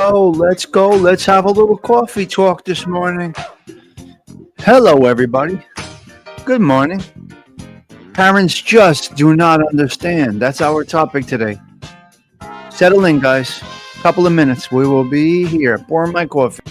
Oh, let's go. Let's have a little coffee talk this morning. Hello, everybody. Good morning. Parents just do not understand. That's our topic today. Settle in, guys. Couple of minutes. We will be here. Pour my coffee.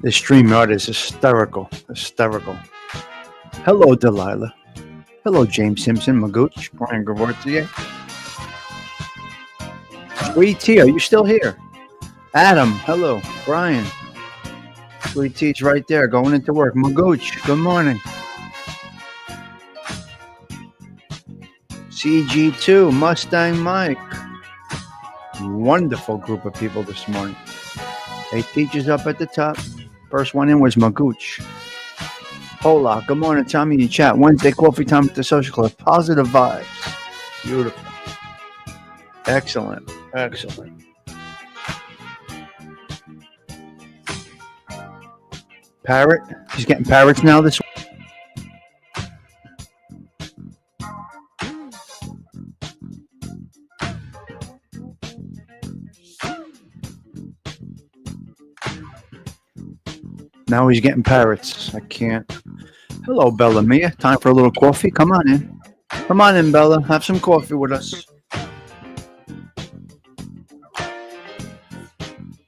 This StreamYard is hysterical. Hysterical. Hello, Delilah. Hello, James Simpson, Magooch, Brian Gavortier. Sweet Tea, are you still here? Adam, hello. Brian. Sweet Tea's right there, going into work. Magooch, good morning. CG2, Mustang Mike. Wonderful group of people this morning. 8 teachers up at the top. First one in was Magooch. Hola, good morning, Tommy in chat. Wednesday coffee time at the social club. Positive vibes. Beautiful. Excellent. Excellent. Parrot. He's getting parrots now this week. Now he's getting parrots. I can't. Hello, Bella Mia. Time for a little coffee. Come on in. Come on in, Bella. Have some coffee with us.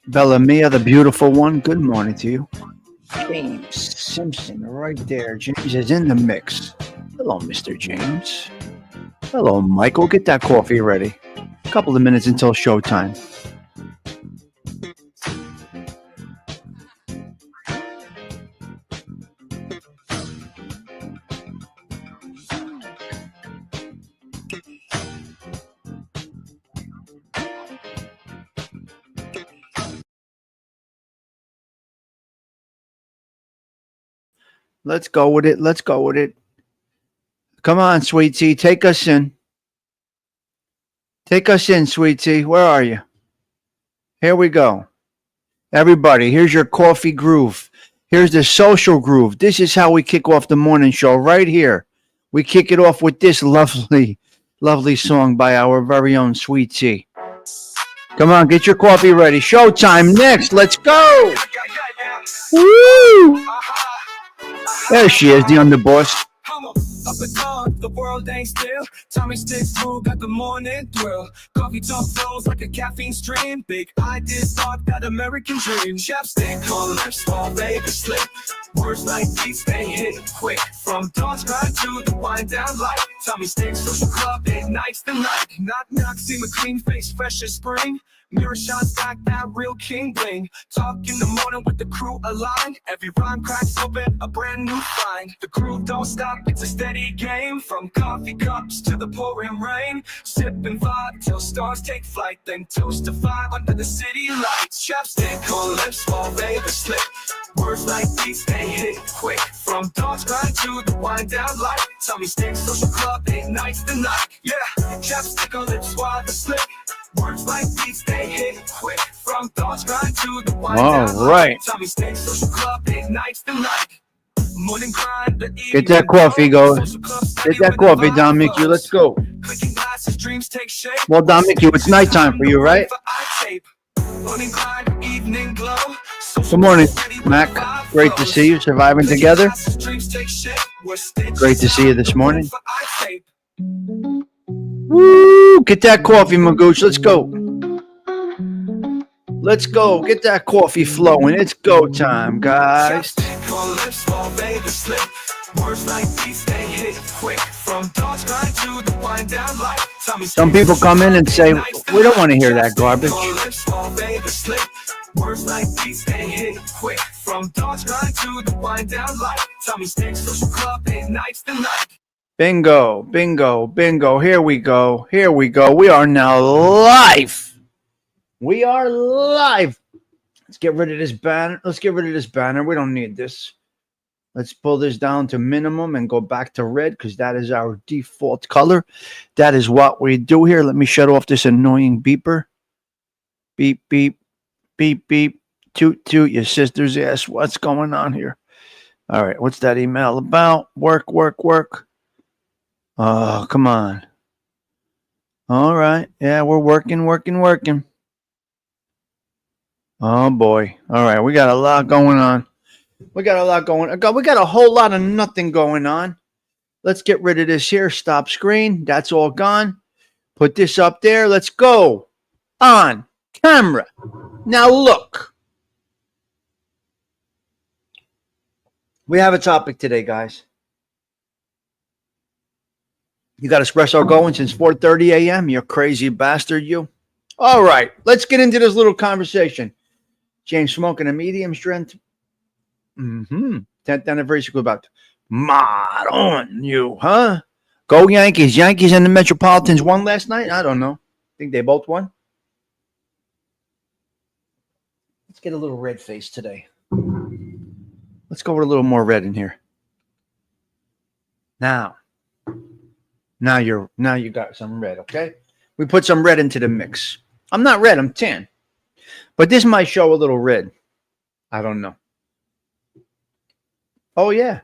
Bella Mia, the beautiful one. Good morning to you. James Simpson, right there. James is in the mix. Hello, Mr. James. Hello, Michael. Get that coffee ready. A couple of minutes until showtime. Let's go with it. Let's go with it. Come on, Sweet Tea. Take us in. Take us in, Sweet Tea. Where are you? Here we go. Everybody, here's your coffee groove. Here's the social groove. This is how we kick off the morning show right here. We kick it off with this lovely, lovely song by our very own Sweet Tea. Come on, get your coffee ready. Showtime next. Let's go. Woo! There she is, the underboss. Up and down, the world ain't still. Tommy Stigs crew got the morning thrill. Coffee talk flows like a caffeine stream. Big ideas, thought that American dream. Chapstick on lips, all baby slip. Words like these, they hit quick. From dawn's grind to the wind down light. Tommy Stigs social club, ignites the night. Knock knock, see my clean face, fresh as spring. Mirror shots back, that real king bling. Talk in the morning with the crew aligned. Every rhyme cracks open a brand new find. The crew don't stop, it's a steady game. From coffee cups to the pouring rain. Sip and vibe till stars take flight. Then toast to five under the city lights. Chapstick on lips while baby slip. Words like these, they hit quick. From dawn's grind to the wind down light. Tommy Stigs social club, ignites the night. Yeah, chapstick on lips while the slip. Words like these, they hit quick. From dawn's grind to the wind down light. Tommy Stigs social club, ignites the night. Morning grind, get that coffee, go. Get that coffee, Dominic. Let's go. Well, Dominic, it's nighttime for you, right? Good morning, Mac. Great to see you. Surviving together. Great to see you this morning. Woo! Get that coffee, Magooch. Let's go. Let's go. Get that coffee flowing. It's go time, guys. Some people come in and say, we don't want to hear that garbage. Words like these, they hit quick. From dawn's grind to the wind down light. Tommy Stigs social club, ignites the night. Bingo, bingo, bingo. Here we go. Here we go. We are now live. We are live. Let's get rid of this banner. Let's get rid of this banner. We don't need this. Let's pull this down to minimum and go back to red because that is our default color. That is what we do here. Let me shut off this annoying beeper. Beep, beep, beep, beep. Toot, toot, your sister's ass. What's going on here? All right. What's that email about? Work, work, work. Oh, come on. All right. Yeah, we're working. Oh, boy. All right. We got a lot going on. We got a whole lot of nothing going on. Let's get rid of this here. Stop screen. That's all gone. Put this up there. Let's go. On camera. Now, look. We have a topic today, guys. You got espresso going since 4:30 a.m., you crazy bastard, you. All right, let's get into this little conversation. James smoking a medium strength. 10th anniversary about mod on you, huh? Go Yankees. Yankees and the Metropolitans won last night? I don't know. Think they both won? Let's get a little red face today. Let's go with a little more red in here. Now you got some red, okay? We put some red into the mix. I'm not red, I'm tan. But this might show a little red. I don't know. Oh yeah.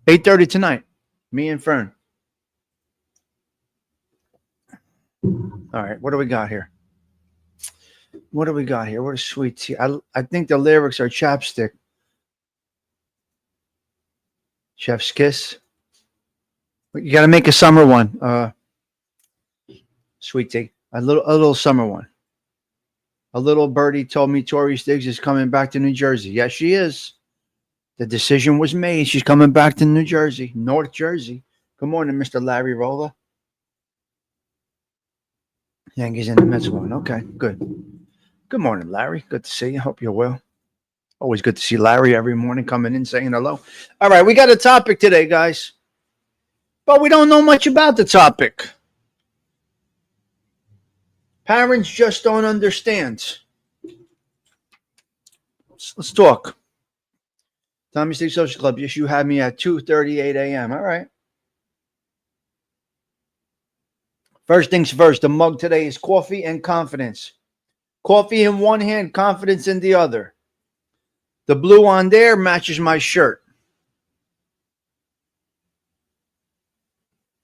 8:30 tonight. Me and Fern. All right, what do we got here? What do we got here? What a sweet tea. I think the lyrics are chapstick. Chef's kiss. You got to make a summer one. Sweet tea. A little summer one. A little birdie told me Tori Stigs is coming back to New Jersey. Yes, she is. The decision was made. She's coming back to New Jersey, North Jersey. Good morning, Mr. Larry Rolla. Yankees in the Mets won. Okay, good. Good morning, Larry. Good to see you. Hope you're well. Always good to see Larry every morning coming in saying hello. All right, we got a topic today, guys. But we don't know much about the topic. Parents just don't understand. Let's talk. Tommy State Social Club. Yes, you had me at 2:38 a.m. All right. First things first. The mug today is coffee and confidence. Coffee in one hand, confidence in the other. The blue on there matches my shirt.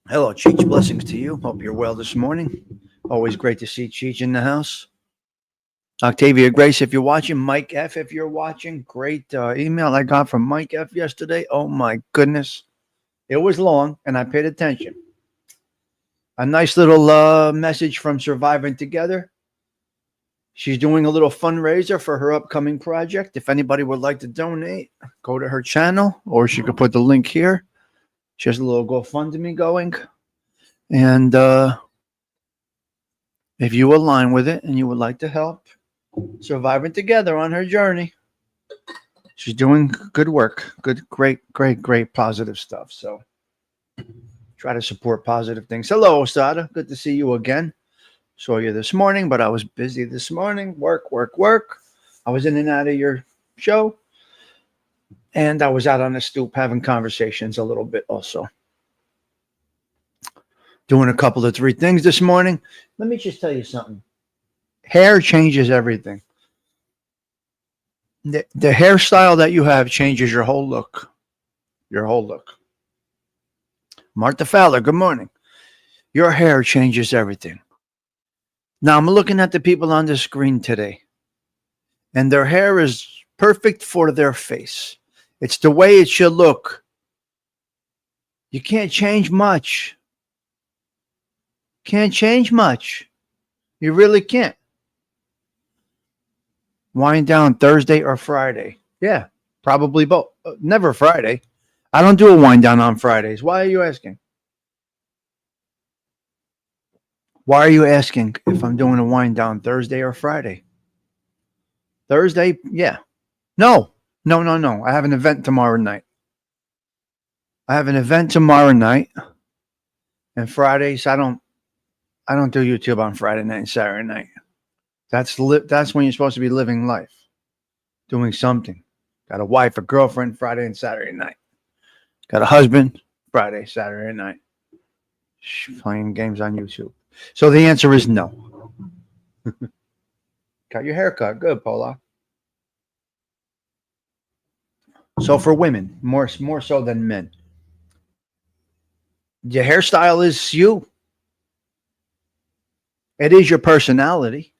Hello, Cheech. Blessings to you. Hope you're well this morning. Always great to see Cheech in the house. Octavia Grace, if you're watching. Mike F, if you're watching. Great email I got from Mike F yesterday. Oh, my goodness. It was long, and I paid attention. A nice little message from Surviving Together. She's doing a little fundraiser for her upcoming project. If anybody would like to donate, go to her channel, or she could put the link here. She has a little GoFundMe going. And if you align with it and you would like to help Surviving Together on her journey, she's doing good work. Good, great positive stuff. So try to support positive things. Hello, Osada. Good to see you again. Saw you this morning, but I was busy this morning. Work. I was in and out of your show. And I was out on the stoop having conversations a little bit also. Doing a couple of 3 things this morning. Let me just tell you something. Hair changes everything. The hairstyle that you have changes your whole look. Your whole look. Martha Fowler, good morning. Your hair changes everything. Now, I'm looking at the people on the screen today, and their hair is perfect for their face. It's the way it should look. You can't change much. Can't change much. You really can't. Wind down Thursday or Friday. Yeah, probably both. Never Friday. I don't do a wind down on Fridays. Why are you asking? Why are you asking if I'm doing a wind down Thursday or Friday? Thursday? Yeah. No. I have an event tomorrow night. And Fridays I don't do YouTube on Friday night and Saturday night. That's when you're supposed to be living life, doing something. Got a wife, a girlfriend, Friday and Saturday night. Got a husband, Friday, Saturday night. Playing games on YouTube. So the answer is no. Got your hair cut. Good, Paula. So for women, more so than men, your hairstyle is you. It is your personality.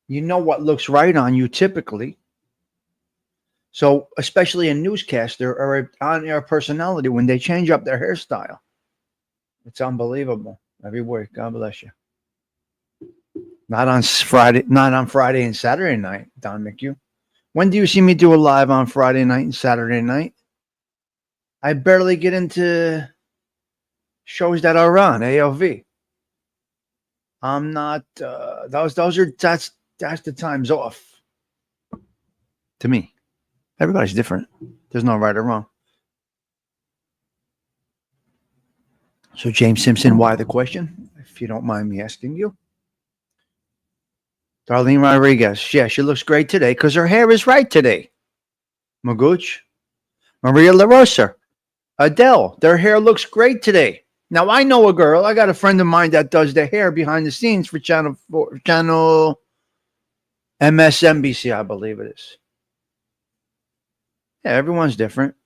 You know what looks right on you typically. So especially a newscaster or an on-air personality, when they change up their hairstyle, it's unbelievable. Every word. God bless you. Not on Friday and Saturday night, Don McHugh. When do you see me do a live on Friday night and Saturday night? I barely get into shows that are on ALV. I'm not. That's the times off. To me, everybody's different. There's no right or wrong. So James Simpson, why the question? If you don't mind me asking you. Darlene Rodriguez. Yeah, she looks great today because her hair is right today. Magooch. Maria LaRosa. Adele. Their hair looks great today. Now, I know a girl. I got a friend of mine that does the hair behind the scenes for Channel MSNBC, I believe it is. Yeah, everyone's different.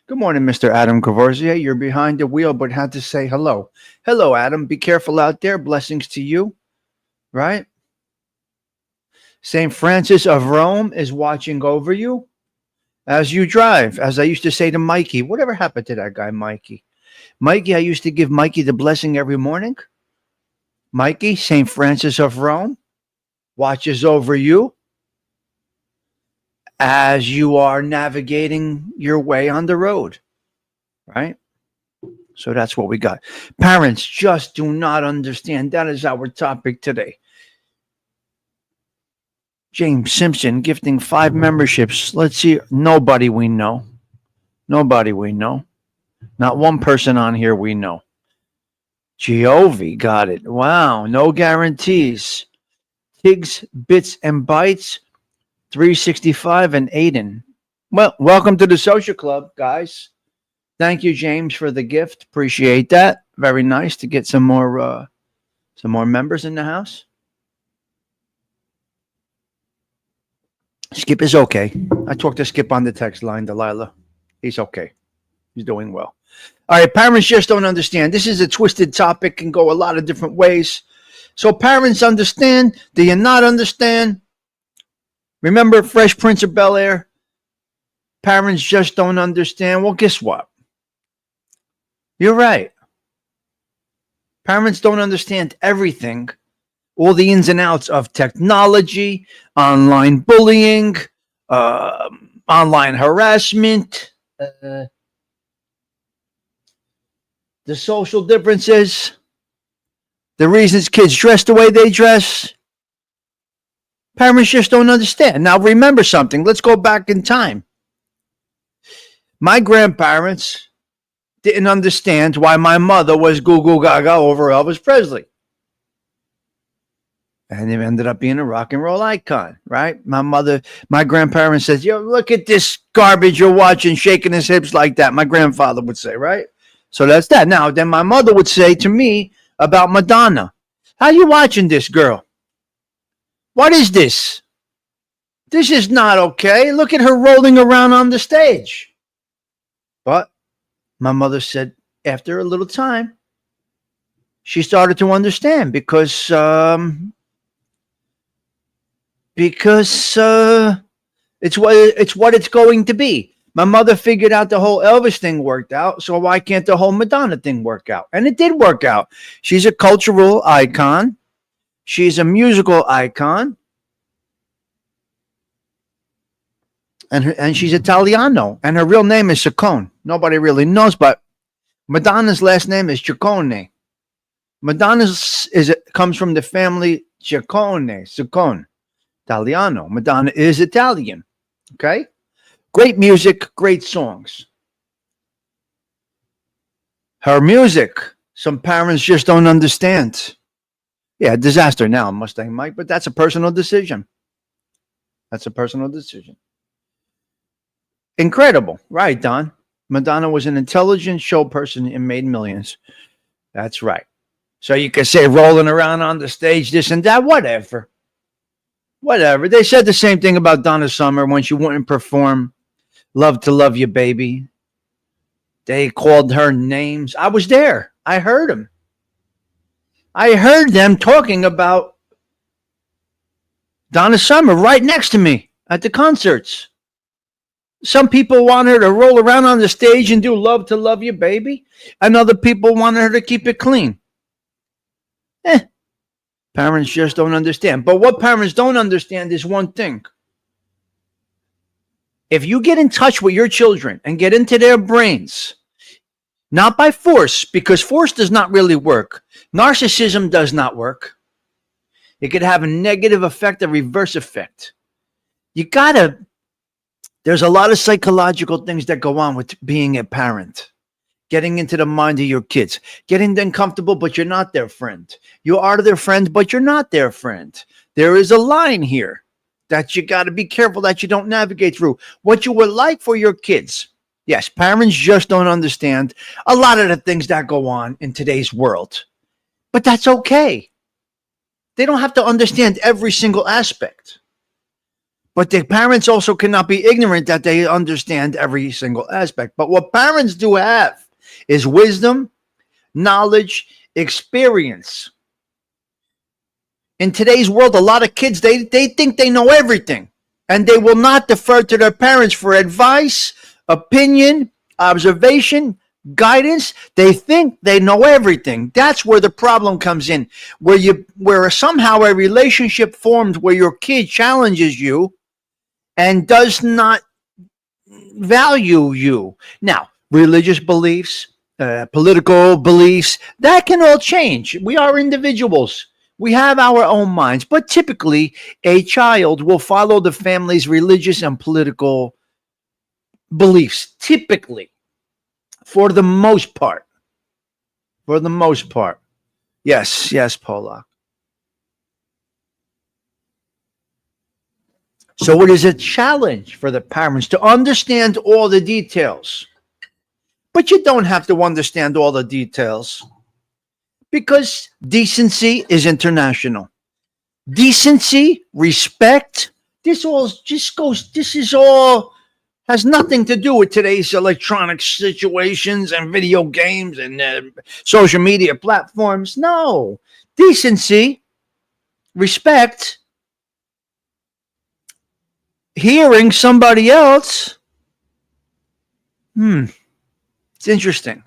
Good morning, Mr. Adam Cavourzier. You're behind the wheel, but had to say hello. Hello, Adam. Be careful out there. Blessings to you. Right? St. Francis of Rome is watching over you as you drive. As I used to say to Mikey, whatever happened to that guy, Mikey? Mikey, I used to give Mikey the blessing every morning. Mikey, St. Francis of Rome watches over you as you are navigating your way on the road, right? So that's what we got. Parents just do not understand. That is our topic today. James Simpson gifting 5 memberships. Let's see. Nobody we know. Nobody we know. Not one person on here we know. Giove got it. Wow. No guarantees. Stigs, Bits, and Bytes. 365 and Aiden. Well, welcome to the social club, guys. Thank you, James, for the gift. Appreciate that. Very nice to get some more members in the house. Skip is okay. I talked to Skip on the text line, Delilah. He's okay. He's doing well. All right, parents just don't understand. This is a twisted topic, can go a lot of different ways. So parents understand. Do you not understand? Remember Fresh Prince of Bel-Air? Parents just don't understand. Well, guess what? You're right. Parents don't understand everything, all the ins and outs of technology, online bullying, online harassment, the social differences, the reasons kids dress the way they dress. Parents just don't understand. Now, remember something. Let's go back in time. My grandparents didn't understand why my mother was goo goo gaga over Elvis Presley. And it ended up being a rock and roll icon, right? My grandparents says, yo, look at this garbage you're watching, shaking his hips like that. My grandfather would say, right? So that's that. Now, then my mother would say to me about Madonna, how you watching this girl? What is this? This is not okay. Look at her rolling around on the stage. But my mother said after a little time, she started to understand because it's what it's going to be. My mother figured out the whole Elvis thing worked out, so why can't the whole Madonna thing work out? And it did work out. She's a cultural icon. She's a musical icon. And she's Italiano. And her real name is Ciccone. Nobody really knows, but Madonna's last name is Ciccone. Madonna comes from the family Ciccone, Italiano. Madonna is Italian. Okay? Great music, great songs. Her music, some parents just don't understand. Yeah, disaster now, Mustang Mike, but that's a personal decision. That's a personal decision. Incredible. Right, Don? Madonna was an intelligent show person and made millions. That's right. So you can say rolling around on the stage, this and that, whatever. Whatever. They said the same thing about Donna Summer when she wouldn't perform Love to Love You, Baby. They called her names. I was there. I heard them. I heard them talking about Donna Summer right next to me at the concerts. Some people want her to roll around on the stage and do Love to Love You, Baby. And other people wanted her to keep it clean. Parents just don't understand. But what parents don't understand is one thing. If you get in touch with your children and get into their brains, not by force, because force does not really work. Narcissism does not work. It could have a negative effect, a reverse effect. There's a lot of psychological things that go on with being a parent. getting into the mind of your kids, getting them comfortable, but you're not their friend. You are their friend, but you're not their friend. There is a line here that you got to be careful that you don't navigate through. What you would like for your kids. Yes, parents just don't understand a lot of the things that go on in today's world, but that's okay. They don't have to understand every single aspect. But the parents also cannot be ignorant that they understand every single aspect. But what parents do have is wisdom, knowledge, experience. In today's world, a lot of kids, they think they know everything. And they will not defer to their parents for advice, opinion, observation, guidance. They think they know everything. That's where the problem comes in. Where somehow a relationship formed where your kid challenges you and does not value you. Now, religious beliefs, political beliefs, that can all change. We are individuals. We have our own minds. But typically, a child will follow the family's religious and political beliefs. Typically, for the most part. For the most part. Yes, Paula. So it is a challenge for the parents to understand all the details. But you don't have to understand all the details because decency is international. Decency, respect, this is all has nothing to do with today's electronic situations and video games and social media platforms. No, decency, respect, hearing somebody else. It's interesting.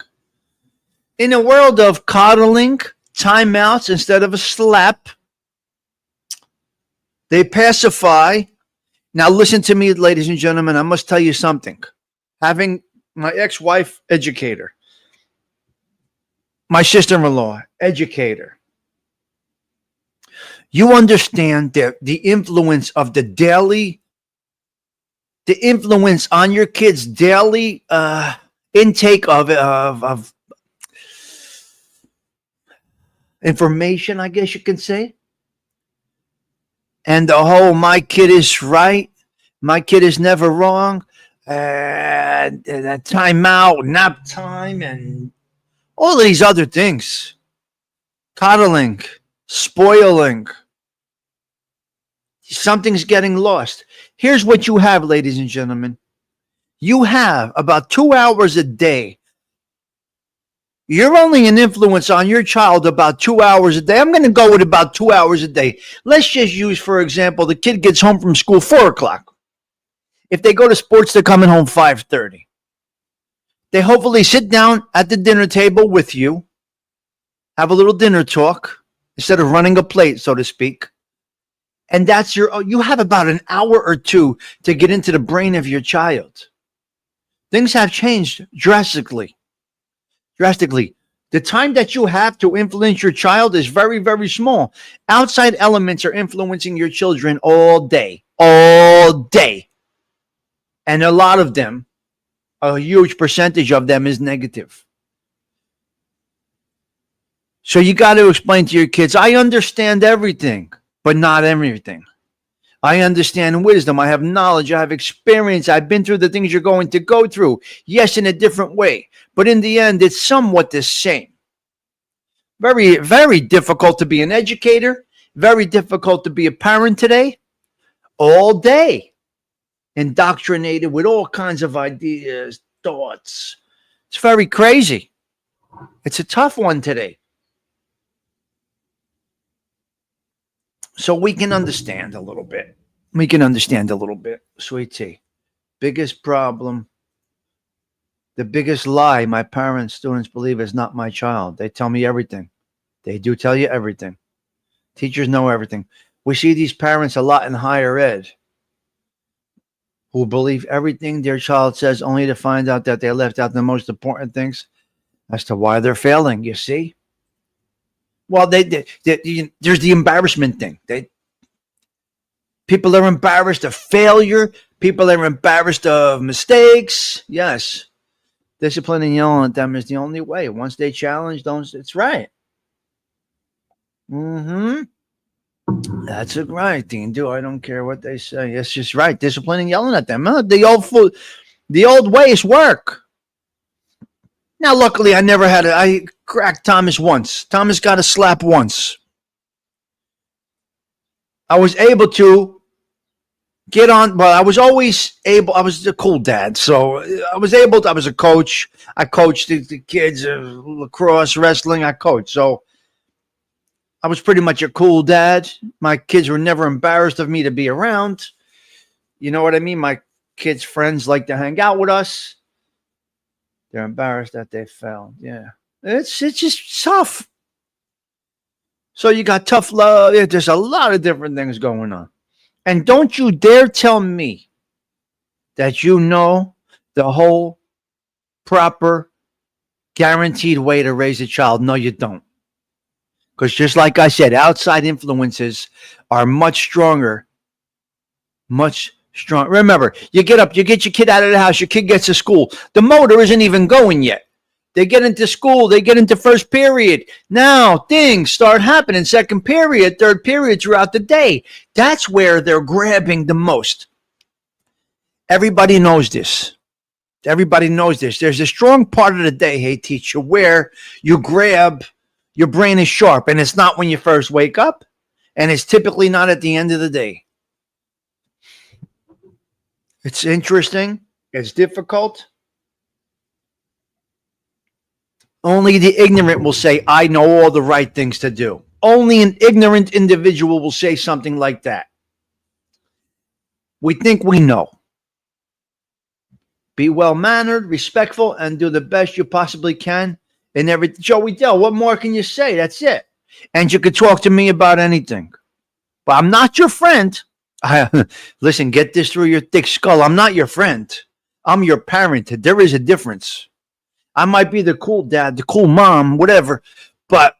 In a world of coddling, timeouts instead of a slap, they pacify. Now listen to me, ladies and gentlemen, I must tell you something. Having my ex-wife, educator, my sister-in-law, educator, you understand the influence of the influence on your kids' daily intake of information, I guess you can say. And the whole, my kid is right, my kid is never wrong, time out, nap time, and all of these other things. Coddling, spoiling. Something's getting lost. Here's what you have, ladies and gentlemen. You have about 2 hours a day. You're only an influence on your child about 2 hours a day. I'm going to go with about 2 hours a day. Let's just use, for example, the kid gets home from school 4 o'clock. If they go to sports, they're coming home 5:30. They hopefully sit down at the dinner table with you, have a little dinner talk instead of running a plate, so to speak. And you have about an hour or two to get into the brain of your child. Things have changed drastically. The time that you have to influence your child is very, very small. Outside elements are influencing your children all day. And a lot of them, a huge percentage of them is negative. So you got to explain to your kids, I understand everything, but not everything. I understand wisdom. I have knowledge. I have experience. I've been through the things you're going to go through. Yes, in a different way. But in the end, it's somewhat the same. Very, very difficult to be an educator. Very difficult to be a parent today. All day. Indoctrinated with all kinds of ideas, thoughts. It's very crazy. It's a tough one today. So we can understand a little bit. Sweet tea. Biggest problem, the biggest lie my parents, students believe is not my child. They tell me everything. They do tell you everything. Teachers know everything. We see these parents a lot in higher ed who believe everything their child says only to find out that they left out the most important things as to why they're failing, you see? Well, there's the embarrassment thing. People are embarrassed of failure. People are embarrassed of mistakes. Yes. Discipline and yelling at them is the only way. Once they challenge, don't. It's right. Mm-hmm. That's it, right, Dean. Do I don't care what they say. It's just right. Discipline and yelling at them. Huh? The old ways work. Now, luckily, I never had it. I cracked Thomas once. Thomas got a slap once. I was able to get on, but I was always able. I was a cool dad, so I was able to. I was a coach. I coached the kids, lacrosse, wrestling. I coached, so I was pretty much a cool dad. My kids were never embarrassed of me to be around. You know what I mean? My kids' friends like to hang out with us. They're embarrassed that they fell. Yeah. It's just tough. So you got tough love. There's a lot of different things going on. And don't you dare tell me that you know the whole proper guaranteed way to raise a child. No, you don't. Because just like I said, outside influences are much stronger. Much stronger. Remember, you get up, you get your kid out of the house, your kid gets to school. The motor isn't even going yet. They get into school, they get into first period. Now things start happening, second period, third period throughout the day. That's where they're grabbing the most. Everybody knows this. Everybody knows this. There's a strong part of the day, hey teacher, where you grab, your brain is sharp, and it's not when you first wake up, and it's typically not at the end of the day. It's interesting. It's difficult. Only the ignorant will say, I know all the right things to do. Only an ignorant individual will say something like that. We think we know. Be well-mannered, respectful, and do the best you possibly can in every. Joey Dell, what more can you say? That's it. And you could talk to me about anything. But I'm not your friend. Listen, get this through your thick skull. I'm not your friend. I'm your parent. There is a difference. I might be the cool dad, the cool mom, whatever, but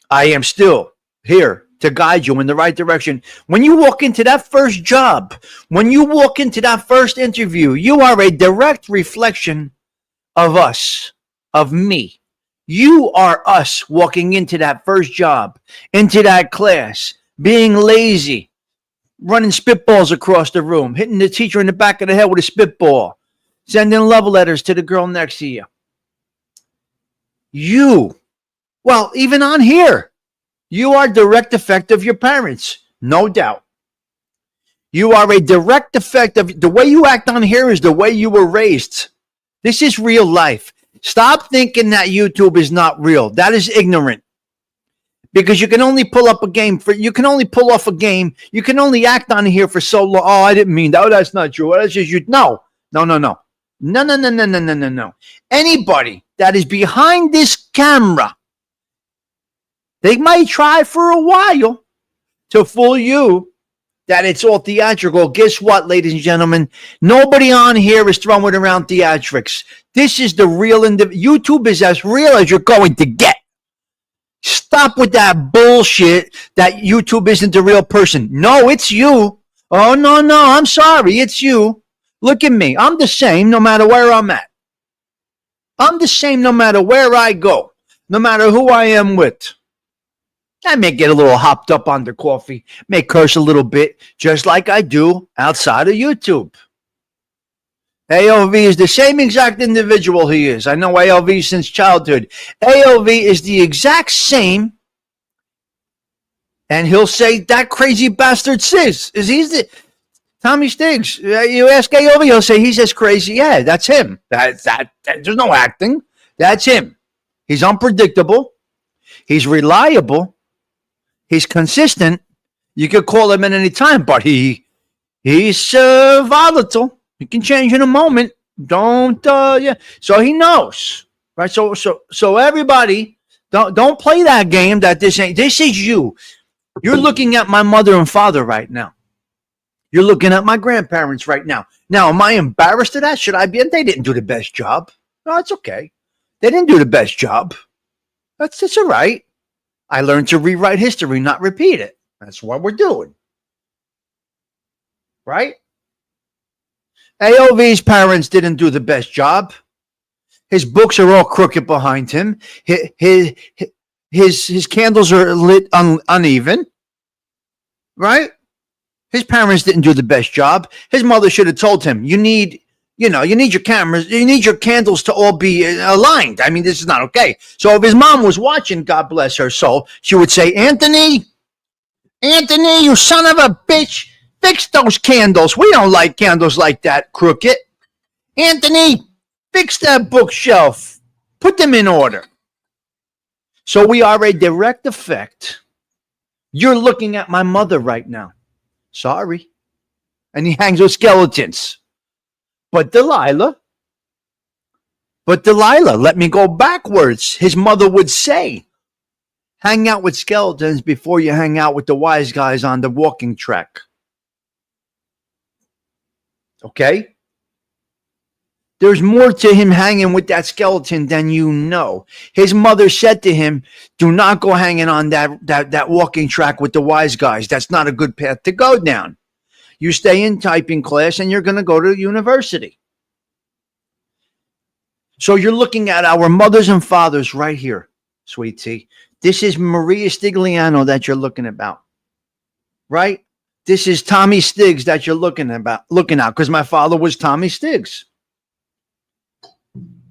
I am still here to guide you in the right direction. When you walk into that first job, when you walk into that first interview, you are a direct reflection of us, of me. You are us walking into that first job, into that class, being lazy, running spitballs across the room, hitting the teacher in the back of the head with a spitball, sending love letters to the girl next to you. You, well, even on here, you are direct effect of your parents, no doubt. You are a direct effect of the way you act on here is the way you were raised. This is real life. Stop thinking that YouTube is not real. That is ignorant. Because you can only pull up a game for, you can only pull off a game. You can only act on here for so long. Oh, I didn't mean that. Oh, that's not true. That's just you. No. Anybody that is behind this camera, they might try for a while to fool you that it's all theatrical. Guess what, ladies and gentlemen? Nobody on here is throwing around theatrics. This is the real. YouTube is as real as you're going to get. Stop with that bullshit that YouTube isn't a real person. No, it's you. Oh, no, I'm sorry. It's you. Look at me. I'm the same no matter where I'm at. I'm the same no matter where I go, no matter who I am with. I may get a little hopped up on the coffee, may curse a little bit, just like I do outside of YouTube. AOV is the same exact individual he is. I know AOV since childhood. AOV is the exact same. And he'll say, that crazy bastard Sis. He's the Tommy Stigs. You ask AOV, he'll say, he's as crazy. Yeah, that's him. There's no acting. That's him. He's unpredictable. He's reliable. He's consistent. You could call him at any time, but he's volatile. He can change in a moment. Don't yeah. So he knows, right? So everybody, don't play that game. That this is you. You're looking at my mother and father right now. You're looking at my grandparents right now. Now, am I embarrassed of that? Should I be? They didn't do the best job. No, it's okay. They didn't do the best job. That's all right. I learned to rewrite history, not repeat it. That's what we're doing. Right? AOV's parents didn't do the best job. His books are all crooked behind him. His candles are lit uneven, right? His parents didn't do the best job. His mother should have told him, you need your cameras, you need your candles to all be aligned. I mean, this is not okay. So if his mom was watching, God bless her soul, she would say, Anthony, you son of a bitch, fix those candles. We don't like candles like that, crooked. Anthony, fix that bookshelf. Put them in order. So we are a direct effect. You're looking at my mother right now. Sorry. And he hangs with skeletons. But Delilah, let me go backwards. His mother would say, hang out with skeletons before you hang out with the wise guys on the walking track. Okay? There's more to him hanging with that skeleton than you know. His mother said to him, do not go hanging on that walking track with the wise guys. That's not a good path to go down. You stay in typing class and you're going to go to university. So you're looking at our mothers and fathers right here, sweet tea. This is Maria Stigliano that you're looking about, right? This is Tommy Stigs that you're looking at, because my father was Tommy Stigs.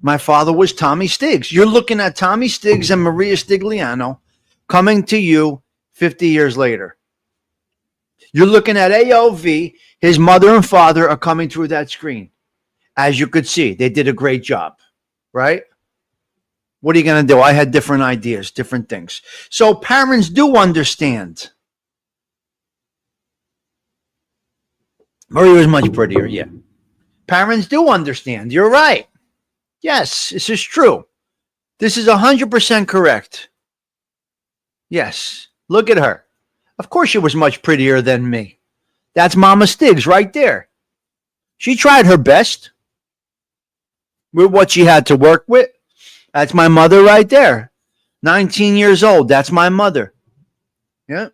My father was Tommy Stigs. You're looking at Tommy Stigs and Maria Stigliano coming to you 50 years later. You're looking at AOV. His mother and father are coming through that screen. As you could see, they did a great job, right? What are you going to do? I had different ideas, different things. So parents do understand. Maria was much prettier, yeah. Parents do understand. You're right. Yes, this is true. This is 100% correct. Yes, look at her. Of course she was much prettier than me. That's Mama Stigs right there. She tried her best with what she had to work with. That's my mother right there. 19 years old. That's my mother. Yeah.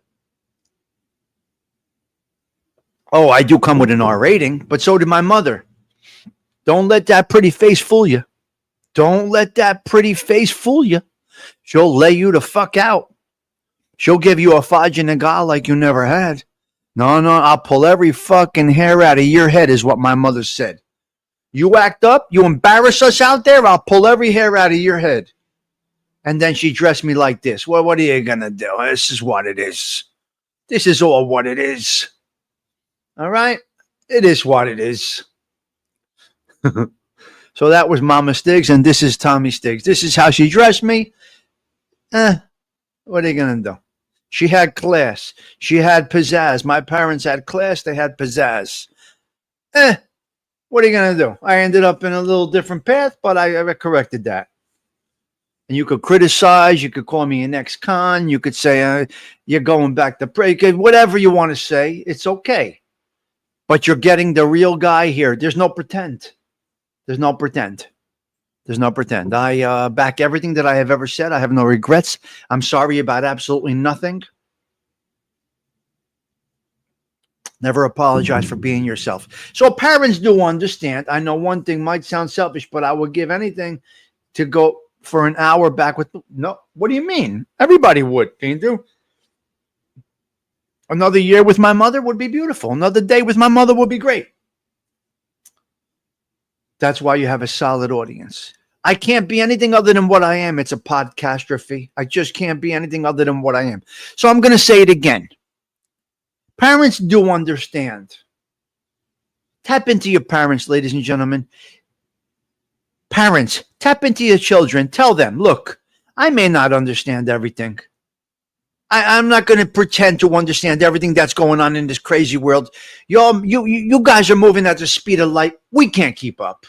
Oh, I do come with an R rating, but so did my mother. Don't let that pretty face fool you. Don't let that pretty face fool you. She'll lay you the fuck out. She'll give you a fajinagal like you never had. No, I'll pull every fucking hair out of your head is what my mother said. You act up, you embarrass us out there, I'll pull every hair out of your head. And then she dressed me like this. Well, what are you going to do? This is what it is. This is all what it is. All right? It is what it is. So that was Mama Stigs, and this is Tommy Stigs. This is how she dressed me. What are you going to do? She had class. She had pizzazz. My parents had class. They had pizzazz. What are you going to do? I ended up in a little different path, but I corrected that. And you could criticize. You could call me an ex-con. You could say, you're going back to pray. Whatever you want to say, it's okay. But you're getting the real guy here. There's no pretend. There's no pretend. There's no pretend. I back everything that I have ever said. I have no regrets. I'm sorry about absolutely nothing. Never apologize for being yourself. So parents do understand. I know one thing might sound selfish, but I would give anything to go for an hour back with. No, what do you mean? Everybody would. Can you do? Another year with my mother would be beautiful. Another day with my mother would be great. That's why you have a solid audience. I can't be anything other than what I am. It's a podcastrophe. I just can't be anything other than what I am. So I'm going to say it again. Parents do understand. Tap into your parents, ladies and gentlemen. Parents, tap into your children. Tell them, look, I may not understand everything. I'm not going to pretend to understand everything that's going on in this crazy world. You guys are moving at the speed of light. We can't keep up.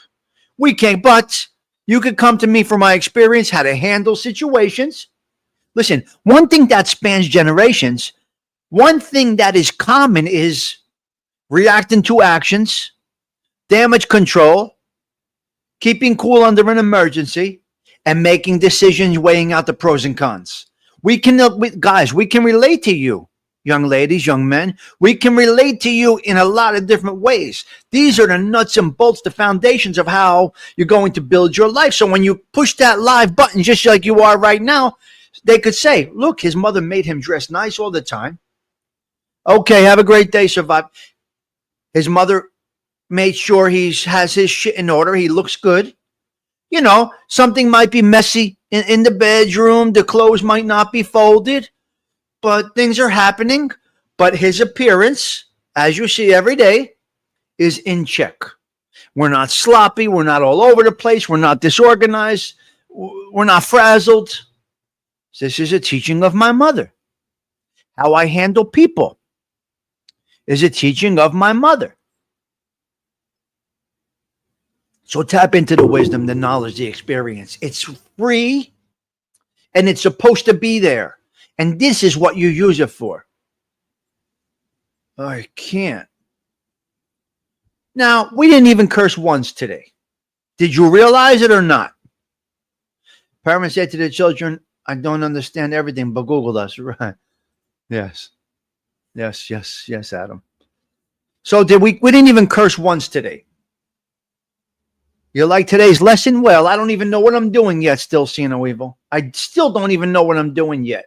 We can't, but you could come to me for my experience, how to handle situations. Listen, one thing that spans generations, one thing that is common is reacting to actions, damage control, keeping cool under an emergency, and making decisions weighing out the pros and cons. We can relate to you. young ladies, young men. We can relate to you in a lot of different ways. These are the nuts and bolts, the foundations of how you're going to build your life. So when you push that live button, just like you are right now, they could say, look, his mother made him dress nice all the time. Okay, have a great day, survive. His mother made sure he has his shit in order. He looks good. You know, something might be messy in the bedroom. The clothes might not be folded, but things are happening. But his appearance, as you see every day, is in check. We're not sloppy. We're not all over the place. We're not disorganized. We're not frazzled. This is a teaching of my mother. How I handle people is a teaching of my mother. So tap into the wisdom, the knowledge, the experience. It's free and it's supposed to be there. And this is what you use it for. I can't. Now, we didn't even curse once today. Did you realize it or not? Parents said to the children, I don't understand everything, but Google us. Right. Yes. Yes, Adam. So we didn't even curse once today. You like today's lesson? Well, I don't even know what I'm doing yet, still seeing no evil. I still don't even know what I'm doing yet.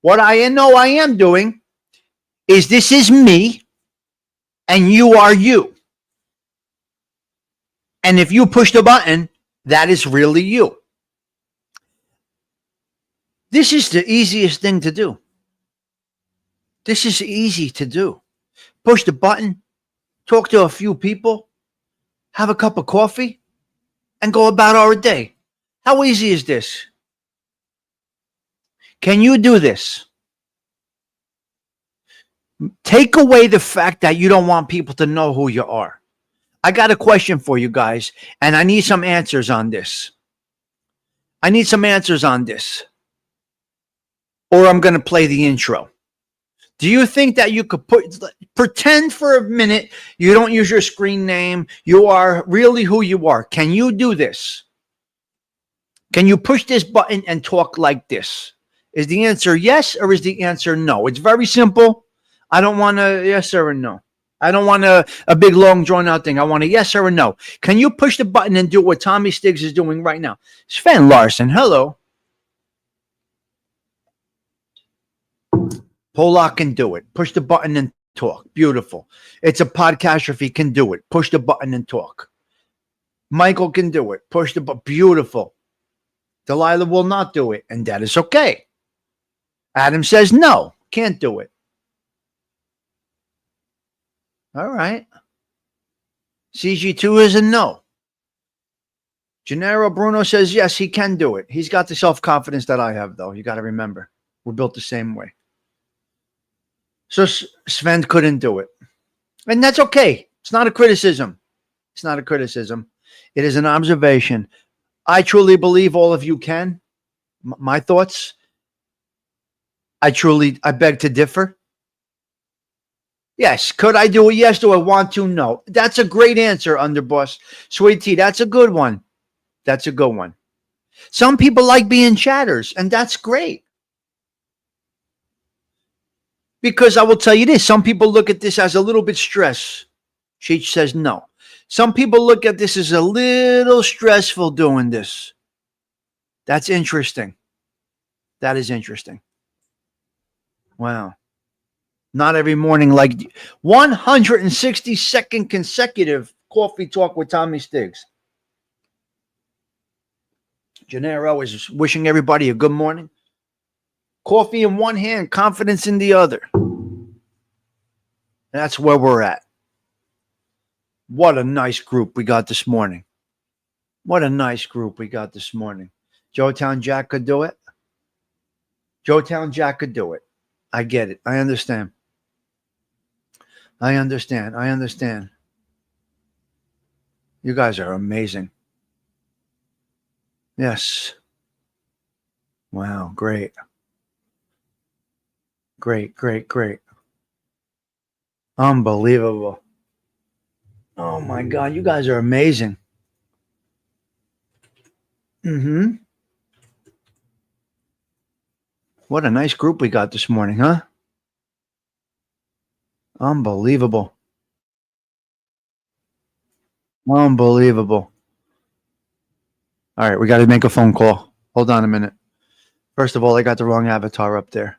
What I know I am doing is this is me and you are you. And if you push the button, that is really you. This is the easiest thing to do. This is easy to do. Push the button, talk to a few people, have a cup of coffee, and go about our day. How easy is this? Can you do this? Take away the fact that you don't want people to know who you are. I got a question for you guys, and I need some answers on this. Or I'm going to play the intro. Do you think that you could pretend for a minute you don't use your screen name, you are really who you are? Can you do this? Can you push this button and talk like this? Is the answer yes or is the answer no? It's very simple. I don't want a yes or a no. I don't want a big, long, drawn-out thing. I want a yes or a no. Can you push the button and do what Tommy Stigs is doing right now? Sven Larson, hello. Polak can do it. Push the button and talk. Beautiful. It's a podcastrophe can do it. Push the button and talk. Michael can do it. Push the button. Beautiful. Delilah will not do it, and that is okay. Adam says no, can't do it. All right. CG2 is a no. Gennaro Bruno says yes, he can do it. He's got the self-confidence that I have, though. You got to remember. We're built the same way. So Sven couldn't do it. And that's okay. It's not a criticism. It is an observation. I truly believe all of you can. My thoughts. I beg to differ. Yes. Could I do it? Yes. Do I want to? No. That's a great answer, Underboss. Sweet Tea, that's a good one. Some people like being chatters, and that's great. Because I will tell you this, some people look at this as a little bit stress. Cheech says no. Some people look at this as a little stressful doing this. That's interesting. That is interesting. Wow. Not every morning, like 162nd consecutive coffee talk with Tommy Stigs. Gennaro is wishing everybody a good morning. Coffee in one hand, confidence in the other. That's where we're at. What a nice group we got this morning. Joetown Jack could do it. I get it. I understand. You guys are amazing. Yes. Wow, great. Great. Unbelievable. Oh my God, you guys are amazing. What a nice group we got this morning, huh? Unbelievable. Unbelievable. All right, we got to make a phone call. Hold on a minute. First of all, I got the wrong avatar up there.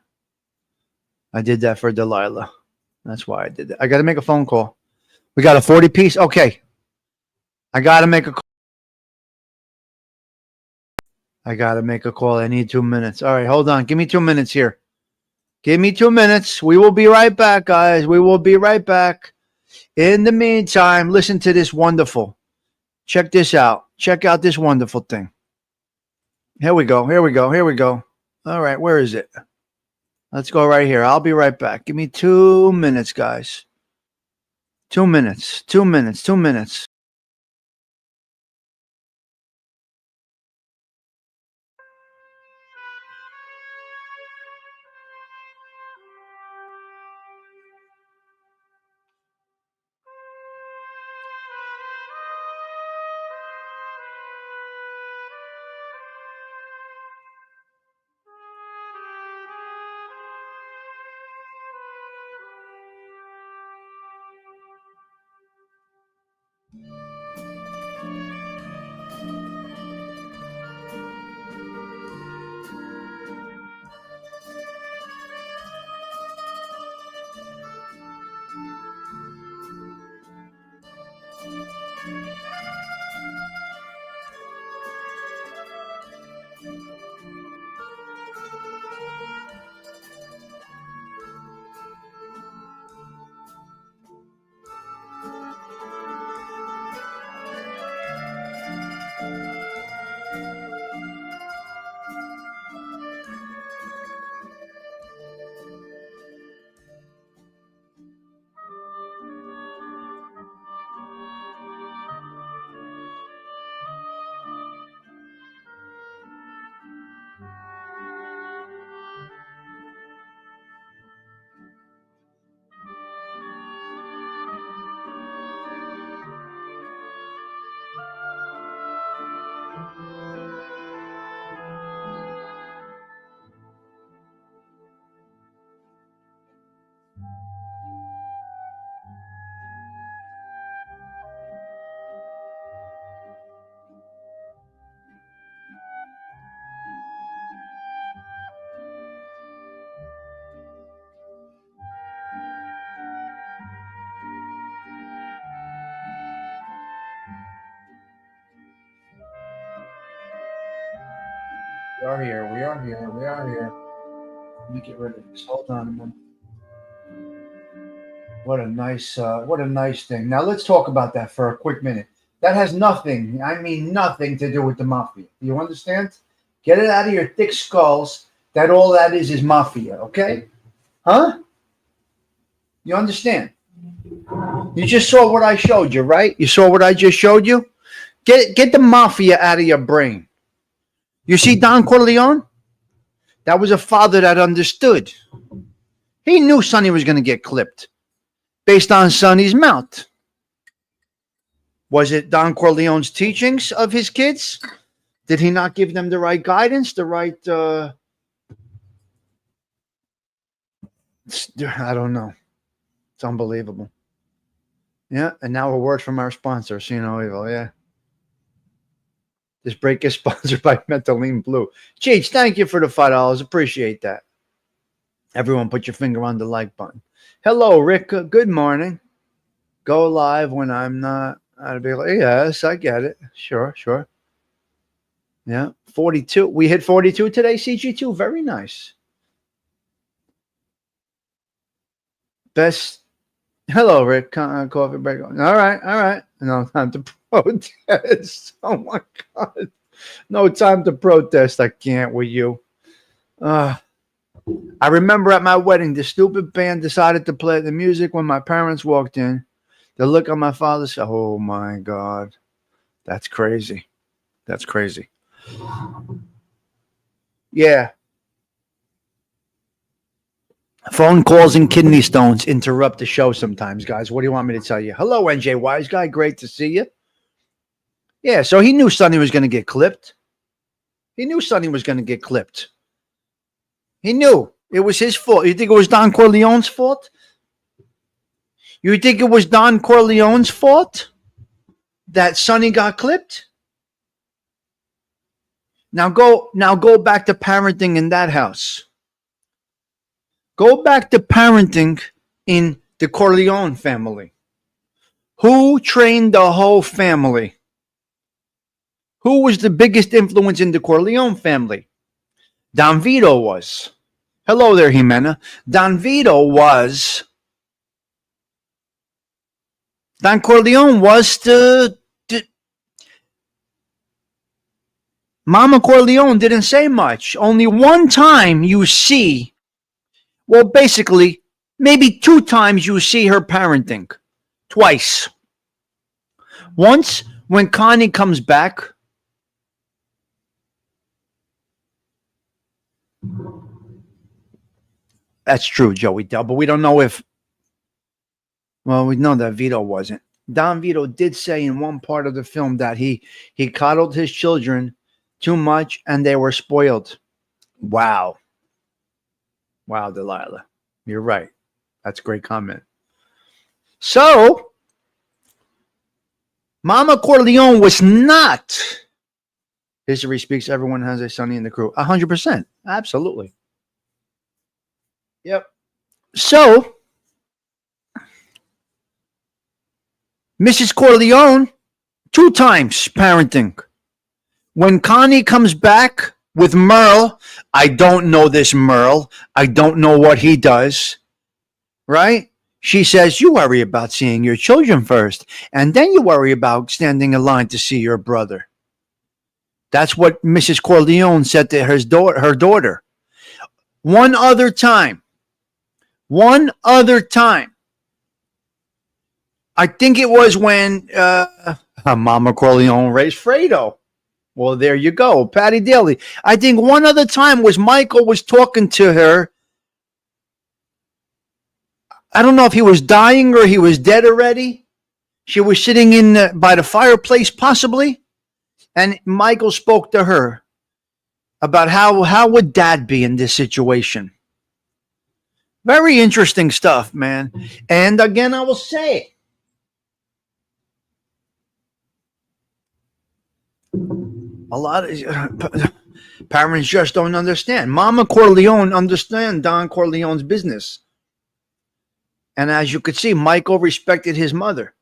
I did that for Delilah. That's why I did that. I got to make a phone call. We got a 40 piece. Okay. I got to make a call. I got to make a call. I need 2 minutes. All right, hold on. Give me 2 minutes here. Give me 2 minutes. We will be right back, guys. We will be right back. In the meantime, listen to this wonderful. Check this out. Check out this wonderful thing. Here we go. Here we go. Here we go. All right, where is it? Let's go right here. I'll be right back. Give me 2 minutes, guys. 2 minutes. 2 minutes. 2 minutes. We are here. We are here. We are here. Let me get rid of this. Hold on a minute. What a nice thing. Now let's talk about that for a quick minute. That has nothing, I mean nothing to do with the mafia. Do you understand? Get it out of your thick skulls that all that is mafia, okay? Huh? You understand? You just saw what I showed you, right? You saw what I just showed you? Get the mafia out of your brain. You see Don Corleone? That was a father that understood. He knew Sonny was going to get clipped based on Sonny's mouth. Was it Don Corleone's teachings of his kids? Did he not give them the right guidance, the right... I don't know. It's unbelievable. Yeah, and now a word from our sponsor, See No Evil, yeah. This break is sponsored by Methylene Blue. Cheech, thank you for the $5. Appreciate that. Everyone put your finger on the like button. Hello, Rick. Good morning. Go live when I'm not. I'd be like, yes, I get it. Sure. Yeah, 42. We hit 42 today, CG2. Very nice. Best. Hello, Rick. Coffee break. All right. No time to protest. Oh, my God. No time to protest. I can't with you. I remember at my wedding, the stupid band decided to play the music when my parents walked in. The look on my father's face, oh my God. That's crazy. That's crazy. Yeah. Phone calls and kidney stones interrupt the show sometimes, guys. What do you want me to tell you? Hello, NJ Wise Guy. Great to see you. Yeah, so he knew Sonny was going to get clipped. He knew it was his fault. You think it was Don Corleone's fault? You think it was Don Corleone's fault that Sonny got clipped? Now go back to parenting in that house. Go back to parenting in the Corleone family. Who trained the whole family? Who was the biggest influence in the Corleone family? Don Vito was. Hello there, Jimena. Don Corleone was the Mama Corleone didn't say much. Only one time you see, well, basically, maybe 2 times you see her parenting. Twice. Once when Connie comes back. That's true, Joey Dell, but we don't know if, well, we know that Vito wasn't. Don Vito did say in one part of the film that he coddled his children too much and they were spoiled. Wow. Wow, Delilah. You're right. That's a great comment. So, Mama Corleone was not. History speaks, everyone has a Sonny in the crew. 100%. Absolutely. Yep. So, Mrs. Corleone, 2 times parenting. When Connie comes back with Merle, I don't know this Merle. I don't know what he does. Right? She says, you worry about seeing your children first, and then you worry about standing in line to see your brother. That's what Mrs. Corleone said to her daughter. One other time. I think it was when Mama Corleone raised Fredo. Well, there you go. Patty Daly. I think one other time was Michael was talking to her. I don't know if he was dying or he was dead already. She was sitting by the fireplace, possibly. And Michael spoke to her about how would Dad be in this situation. Very interesting stuff, man. And again, I will say, a lot of parents just don't understand. Mama Corleone understand Don Corleone's business. And as you could see, Michael respected his mother.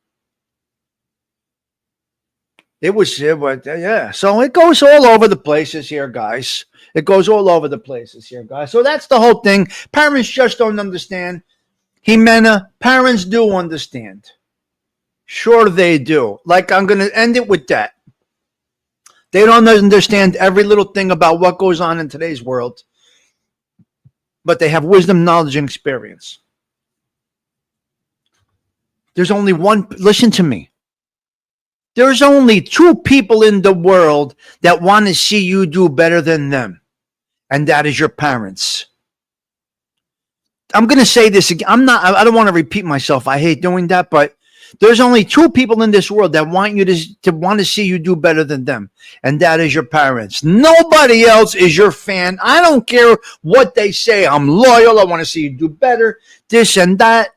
Yeah. So it goes all over the places here, guys. It goes all over the places here, guys. So that's the whole thing. Parents just don't understand. Jimena, parents do understand. Sure they do. Like, I'm going to end it with that. They don't understand every little thing about what goes on in today's world, but they have wisdom, knowledge, and experience. There's only one, listen to me. There's only 2 people in the world that want to see you do better than them, and that is your parents. I'm going to say this again. I don't want to repeat myself. I hate doing that, but there's only 2 people in this world that want you to want to see you do better than them, and that is your parents. Nobody else is your fan. I don't care what they say. I'm loyal. I want to see you do better, this and that.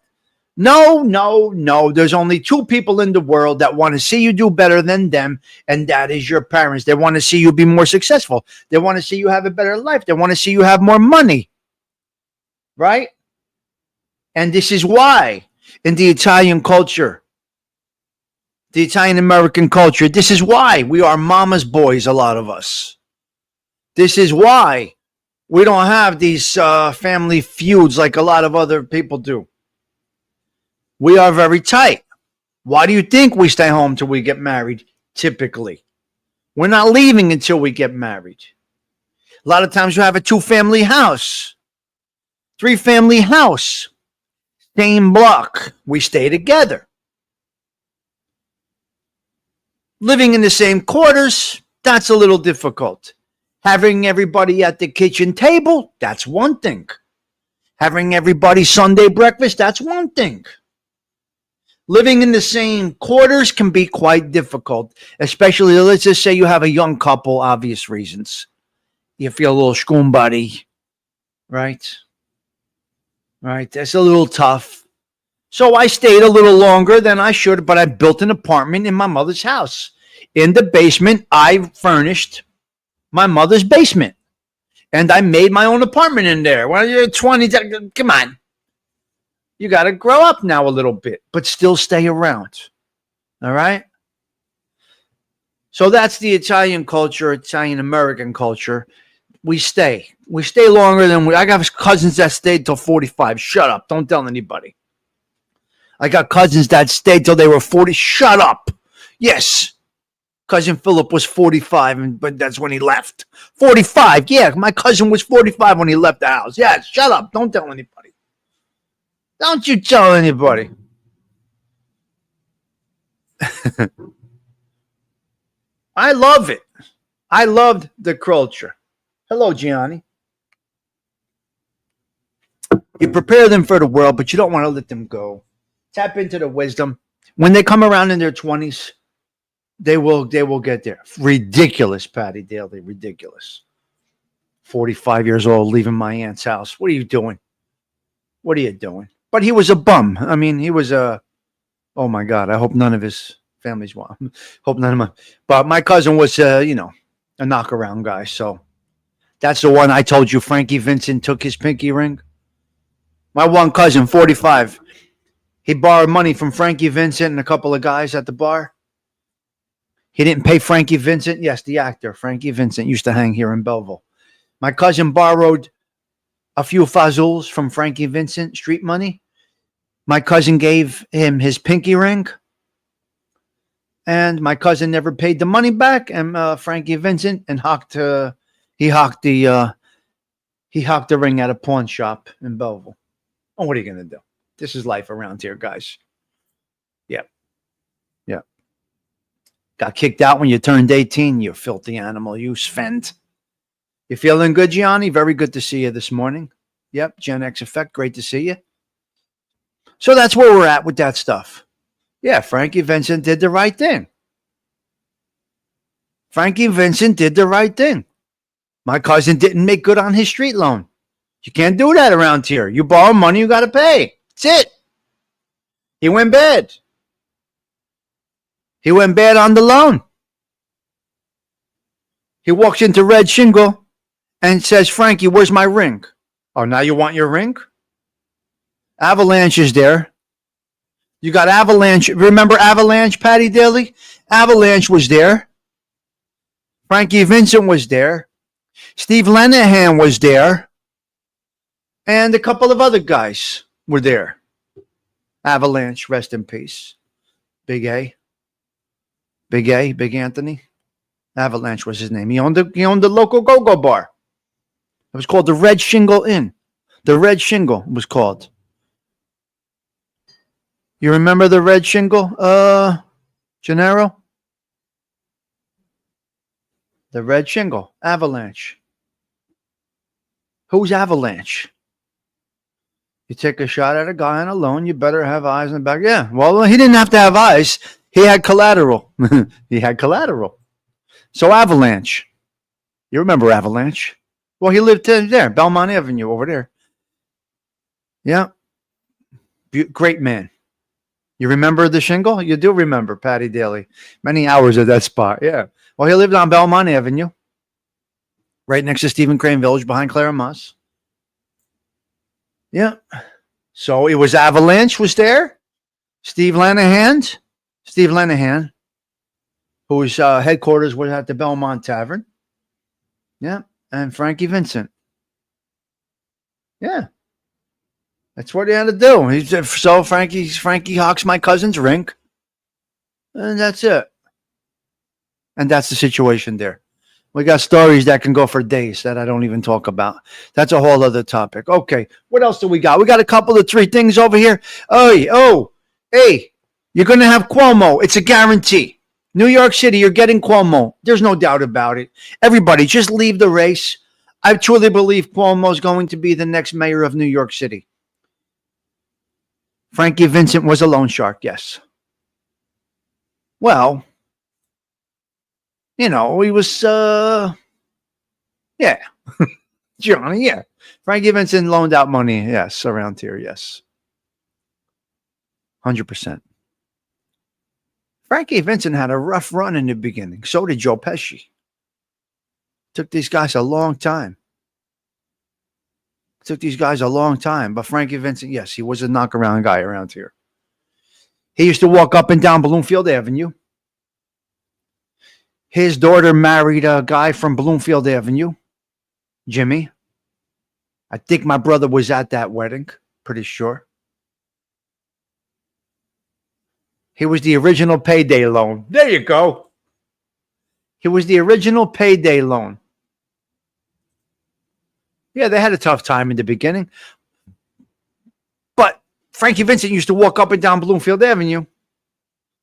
No. There's only 2 people in the world that want to see you do better than them, and that is your parents. They want to see you be more successful. They want to see you have a better life. They want to see you have more money. Right? And this is why in the Italian culture, the Italian American culture, this is why we are mama's boys, a lot of us. This is why we don't have these family feuds like a lot of other people do. We are very tight. Why do you think we stay home till we get married, typically? We're not leaving until we get married. A lot of times you have a 2-family house, 3-family house, same block. We stay together. Living in the same quarters, that's a little difficult. Having everybody at the kitchen table, that's one thing. Having everybody Sunday breakfast, that's one thing. Living in the same quarters can be quite difficult, especially, let's just say you have a young couple, obvious reasons. You feel a little schoon buddy, right? Right, that's a little tough. So I stayed a little longer than I should, but I built an apartment in my mother's house. In the basement, I furnished my mother's basement. And I made my own apartment in there. When you're 20, come on. You got to grow up now a little bit, but still stay around. All right? So that's the Italian culture, Italian American culture. We stay. We stay longer than I got cousins that stayed till 45. Shut up. Don't tell anybody. I got cousins that stayed till they were 40. Shut up. Yes. Cousin Philip was 45, but that's when he left. 45. Yeah, my cousin was 45 when he left the house. Yeah, shut up. Don't tell anybody. Don't you tell anybody. I love it. I loved the culture. Hello, Gianni. You prepare them for the world, but you don't want to let them go. Tap into the wisdom. When they come around in their 20s, they will get there. Ridiculous, Patty Daly. Ridiculous. 45 years old, leaving my aunt's house. What are you doing? What are you doing? But he was a bum. I mean, he was a, oh my God. I hope none of his families want. Hope none of them. But my cousin was, a knockaround guy. So that's the one I told you. Frankie Vincent took his pinky ring. My one cousin, 45. He borrowed money from Frankie Vincent and a couple of guys at the bar. He didn't pay Frankie Vincent. Yes, the actor, Frankie Vincent, used to hang here in Belleville. My cousin borrowed a few fazuls from Frankie Vincent, street money. My cousin gave him his pinky ring. And my cousin never paid the money back. And Frankie Vincent he hocked the ring at a pawn shop in Belleville. Oh, what are you going to do? This is life around here, guys. Yeah. Yeah. Got kicked out when you turned 18, you filthy animal, you Sven. You feeling good, Gianni? Very good to see you this morning. Yep, Gen X Effect, great to see you. So that's where we're at with that stuff. Yeah, Frankie Vincent did the right thing. Frankie Vincent did the right thing. My cousin didn't make good on his street loan. You can't do that around here. You borrow money, you got to pay. That's it. He went bad. He went bad on the loan. He walks into Red Shingle and says, Frankie, where's my ring? Oh, now you want your ring? Avalanche is there. You got Avalanche. Remember Avalanche, Patty Daly? Avalanche was there. Frankie Vincent was there. Steve Lenahan was there. And a couple of other guys were there. Avalanche, rest in peace. Big A. Big A, Big Anthony. Avalanche was his name. He owned the local go-go bar. It was called the Red Shingle Inn. The Red Shingle was called. You remember the Red Shingle, Gennaro? The Red Shingle, Avalanche. Who's Avalanche? You take a shot at a guy on a loan, you better have eyes in the back. Yeah, well, he didn't have to have eyes. He had collateral. He had collateral. So Avalanche. You remember Avalanche? Well, he lived there, Belmont Avenue over there. Yeah. Great man. You remember the Shingle? You do remember Patty Daly. Many hours at that spot. Yeah. Well, he lived on Belmont Avenue, right next to Stephen Crane Village, behind Clara Moss. Yeah. So it was Avalanche was there. Steve Lenahan, whose headquarters was at the Belmont Tavern. Yeah. And Frankie Vincent. Yeah. That's what he had to do. So Frankie hawks my cousin's ring. And that's it. And that's the situation there. We got stories that can go for days that I don't even talk about. That's a whole other topic. Okay. What else do we got? We got a couple of 3 things over here. Hey, you're going to have Cuomo. It's a guarantee. New York City, you're getting Cuomo. There's no doubt about it. Everybody, just leave the race. I truly believe Cuomo is going to be the next mayor of New York City. Frankie Vincent was a loan shark, yes. Well, he was, yeah. Johnny, yeah. Frankie Vincent loaned out money, yes, around here, yes. 100%. Frankie Vincent had a rough run in the beginning. So did Joe Pesci. Took these guys a long time. But Frankie Vincent, yes, he was a knock-around guy around here. He used to walk up and down Bloomfield Avenue. His daughter married a guy from Bloomfield Avenue, Jimmy. I think my brother was at that wedding, pretty sure. He was the original payday loan. There you go. He was the original payday loan. Yeah, they had a tough time in the beginning. But Frankie Vincent used to walk up and down Bloomfield Avenue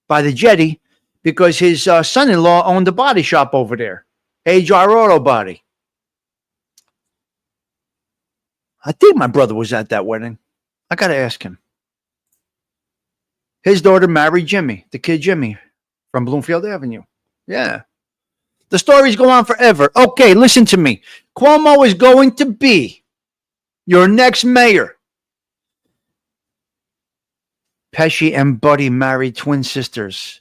by the jetty because his son-in-law owned a body shop over there, HR Auto Body. I think my brother was at that wedding. I got to ask him. His daughter married Jimmy, the kid Jimmy from Bloomfield Avenue. Yeah. The stories go on forever. Okay, listen to me. Cuomo is going to be your next mayor. Pesci and Buddy married twin sisters.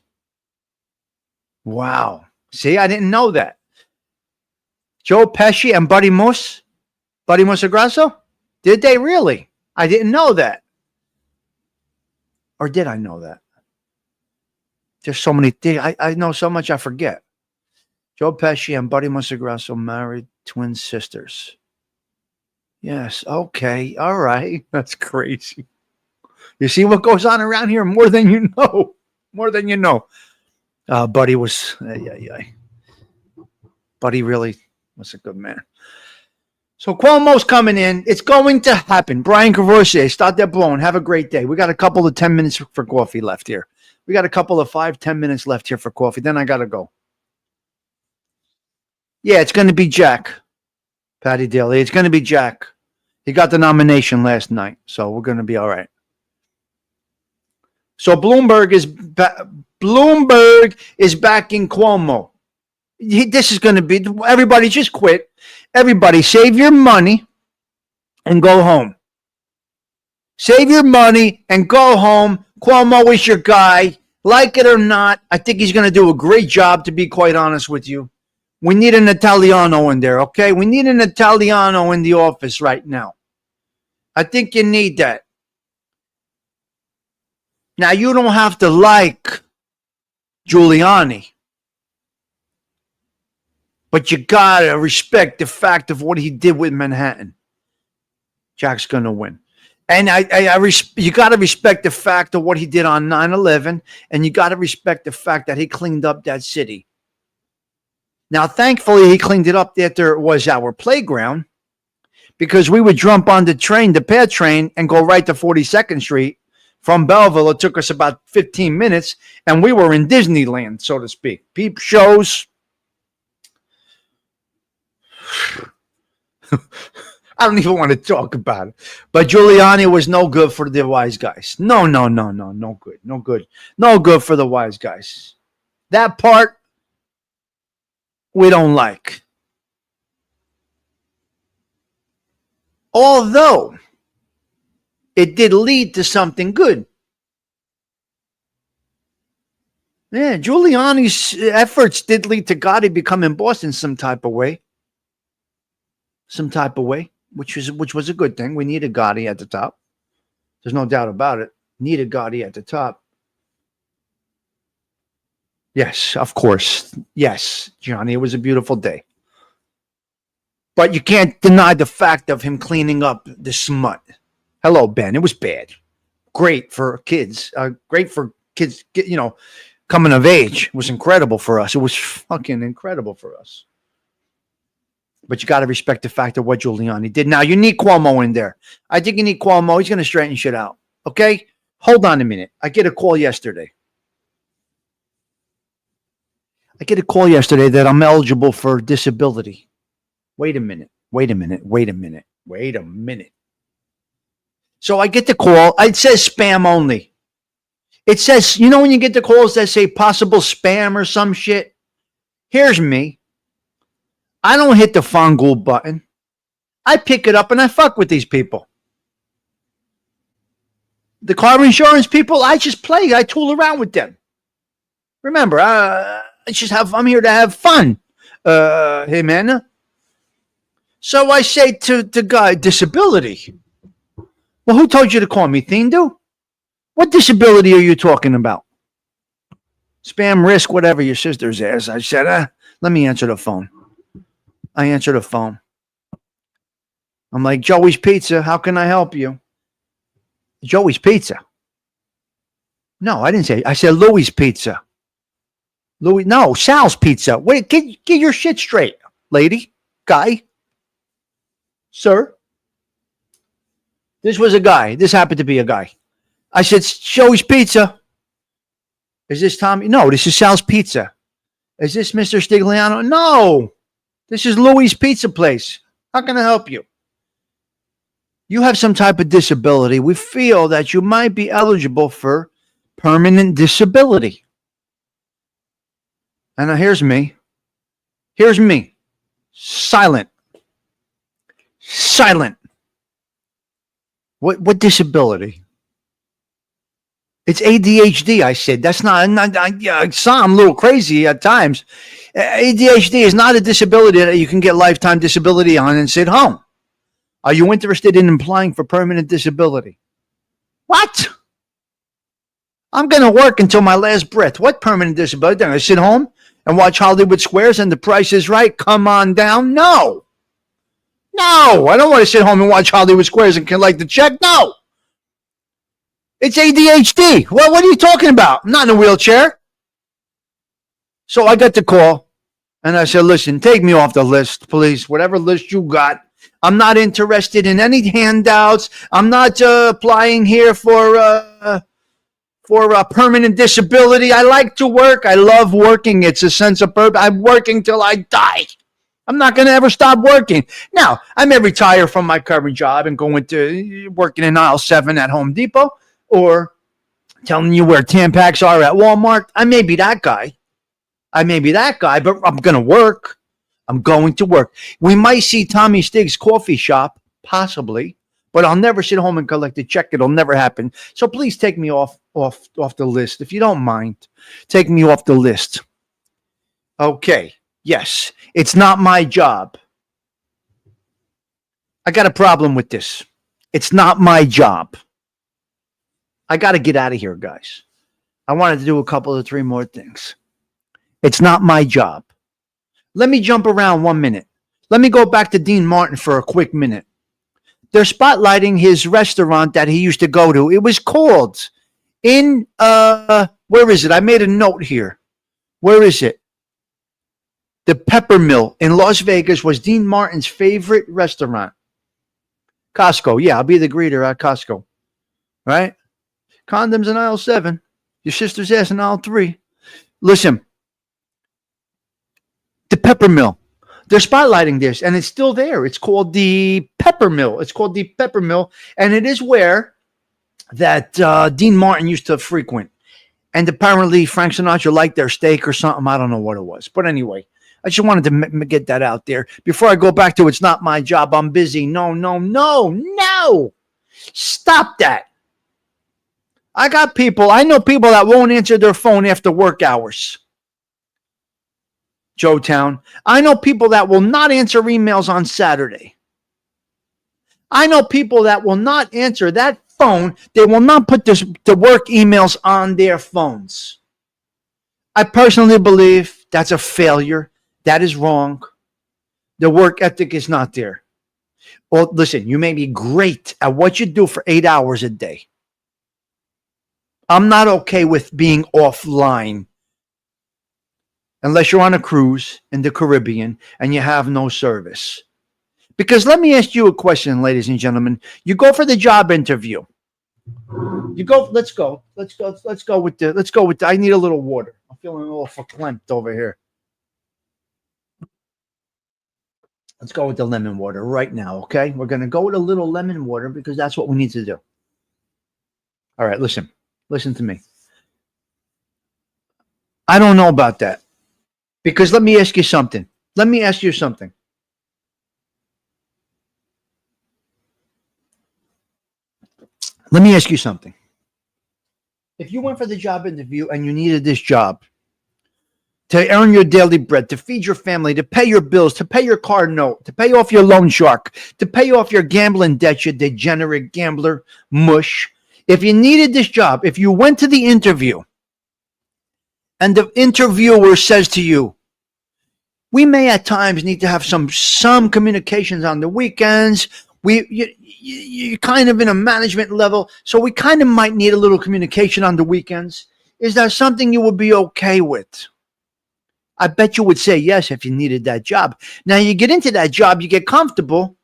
Wow. See, I didn't know that. Joe Pesci and Buddy Musagrasso? Did they really? I didn't know that. Or did I know that? There's so many things. I know so much I forget. Joe Pesci and Buddy Musagrasso married twin sisters. Yes. Okay. All right. That's crazy. You see what goes on around here more than you know. More than you know. Buddy was, Buddy really was a good man. So Cuomo's coming in. It's going to happen. Brian Cavoursier, start that blowing. Have a great day. We got a couple of 10 minutes for coffee left here. We got a couple of 5-10 minutes left here for coffee. Then I got to go. Yeah, it's going to be Jack. Patty Daly. It's going to be Jack. He got the nomination last night, so we're going to be all right. So Bloomberg is backing Cuomo. This is going to be, everybody just quit. Everybody save your money and go home. Save your money and go home. Cuomo is your guy. Like it or not, I think he's going to do a great job, to be quite honest with you. We need an Italiano in there, okay? We need an Italiano in the office right now. I think you need that. Now, you don't have to like Giuliani, but you got to respect the fact of what he did with Manhattan. Jack's going to win. And you got to respect the fact of what he did on 9/11, and you got to respect the fact that he cleaned up that city. Now, thankfully, he cleaned it up after it was our playground, because we would jump on the train, the PAD train, and go right to 42nd Street. From Belleville, it took us about 15 minutes, and we were in Disneyland, so to speak. Peep shows. I don't even want to talk about it. But Giuliani was no good for the wise guys. No good. No good for the wise guys. That part, we don't like. Although it did lead to something good. Yeah, Giuliani's efforts did lead to Gotti becoming boss in some type of way. Which was a good thing. We needed Gotti at the top. There's no doubt about it. Needed Gotti at the top. Yes, of course. Yes, Johnny, it was a beautiful day. But you can't deny the fact of him cleaning up the smut. Hello, Ben. It was bad. Great for kids. Coming of age. It was incredible for us. It was fucking incredible for us. But you got to respect the fact of what Giuliani did. Now, you need Cuomo in there. I think you need Cuomo. He's going to straighten shit out. Okay? Hold on a minute. I get a call yesterday that I'm eligible for disability. Wait a minute. So I get the call. It says spam only. It says, when you get the calls that say possible spam or some shit? Here's me. I don't hit the Fangul button. I pick it up and I fuck with these people. The car insurance people, I just play. I tool around with them. Remember, I'm here to have fun. Hey, man. So I say to the guy, disability. Well, who told you to call me, Thindu? What disability are you talking about? Spam, risk, whatever your sister's ass. I said, let me answer the phone. I answer the phone. I'm like, Joey's Pizza, how can I help you? Joey's Pizza. No, I didn't say. I said Louis Pizza. Louis, no, Sal's Pizza. Wait, get your shit straight, lady, guy, sir. This was a guy. This happened to be a guy. I said, Joey's Pizza. Is this Tommy? No, this is Sal's Pizza. Is this Mr. Stigliano? No, this is Louis Pizza Place. How can I help you? You have some type of disability. We feel that you might be eligible for permanent disability. And now here's me. Here's me. Silent. Silent. What disability? It's ADHD, I said. That's not I'm a little crazy at times. ADHD is not a disability that you can get lifetime disability on and sit home. Are you interested in applying for permanent disability? What? I'm going to work until my last breath. What permanent disability? I'm going to sit home and watch Hollywood Squares and The Price is Right? Come on down? No. No, I don't want to sit home and watch Hollywood Squares and collect the check. No. It's ADHD. Well, what are you talking about? I'm not in a wheelchair. So I got the call and I said, listen, take me off the list, please. Whatever list you got. I'm not interested in any handouts. I'm not applying here for a permanent disability. I like to work. I love working. It's a sense of purpose. I'm working till I die. I'm not going to ever stop working. Now, I may retire from my current job and go into working in aisle 7 at Home Depot or telling you where Tampax are at Walmart. I may be that guy. But I'm going to work. I'm going to work. We might see Tommy Stigs coffee shop, possibly, but I'll never sit home and collect a check. It'll never happen. So please take me off the list. If you don't mind, take me off the list. Okay. Yes, it's not my job. I got a problem with this. It's not my job. I got to get out of here, guys. I wanted to do a couple of 3 more things. It's not my job. Let me jump around 1 minute. Let me go back to Dean Martin for a quick minute. They're spotlighting his restaurant that he used to go to. It was called where is it? I made a note here. Where is it? The Pepper Mill in Las Vegas was Dean Martin's favorite restaurant. Costco. Yeah, I'll be the greeter at Costco. Right? Condoms in aisle 7. Your sister's ass in aisle 3. Listen. The Pepper Mill. They're spotlighting this, and it's still there. It's called the Pepper Mill. And it is where that Dean Martin used to frequent. And apparently Frank Sinatra liked their steak or something. I don't know what it was. But anyway, I just wanted to get that out there. Before I go back to it's not my job, I'm busy. No. Stop that. I know people that won't answer their phone after work hours. Joetown. I know people that will not answer emails on Saturday. I know people that will not answer that phone. They will not put the work emails on their phones. I personally believe that's a failure. That is wrong. The work ethic is not there. Well, listen, you may be great at what you do for 8 hours a day. I'm not okay with being offline. Unless you're on a cruise in the Caribbean and you have no service. Because let me ask you a question, ladies and gentlemen. You go for the job interview. Let's go with the, I need a little water. I'm feeling a little verklempt over here. Let's go with the lemon water right now, okay? We're going to go with a little lemon water because that's what we need to do. All right, listen to me. I don't know about that. Because let me ask you something. Let me ask you something. If you went for the job interview and you needed this job to earn your daily bread, to feed your family, to pay your bills, to pay your car note, to pay off your loan shark, to pay off your gambling debt, you degenerate gambler mush. If you needed this job, if you went to the interview and the interviewer says to you, we may at times need to have some communications on the weekends. You're kind of in a management level, so we kind of might need a little communication on the weekends. Is that something you would be okay with? I bet you would say yes if you needed that job. Now you get into that job, you get comfortable,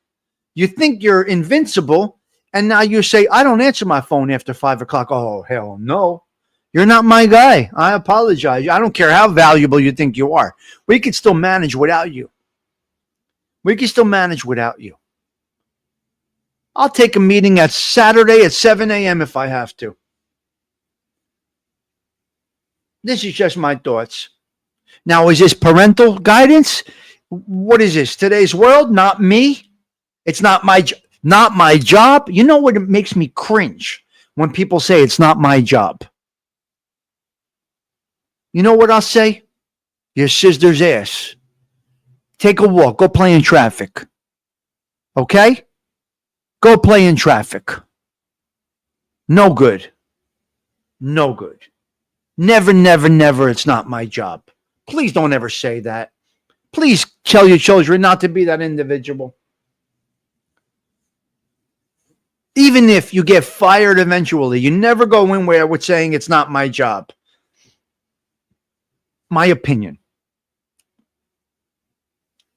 you think you're invincible, and now you say, I don't answer my phone after 5 o'clock. Oh, hell no. You're not my guy. I apologize. I don't care how valuable you think you are. We could still manage without you. I'll take a meeting at Saturday at 7 a.m. if I have to. This is just my thoughts. Now, is this parental guidance? What is this? Today's world? Not me. It's not my job. You know what? It makes me cringe when people say it's not my job. You know what I'll say? Your sister's ass. Take a walk. Go play in traffic. Okay? Go play in traffic. No good. No good. Never, never, never. It's not my job. Please don't ever say that. Please tell your children not to be that individual. Even if you get fired eventually, you never go in there with saying it's not my job. My opinion.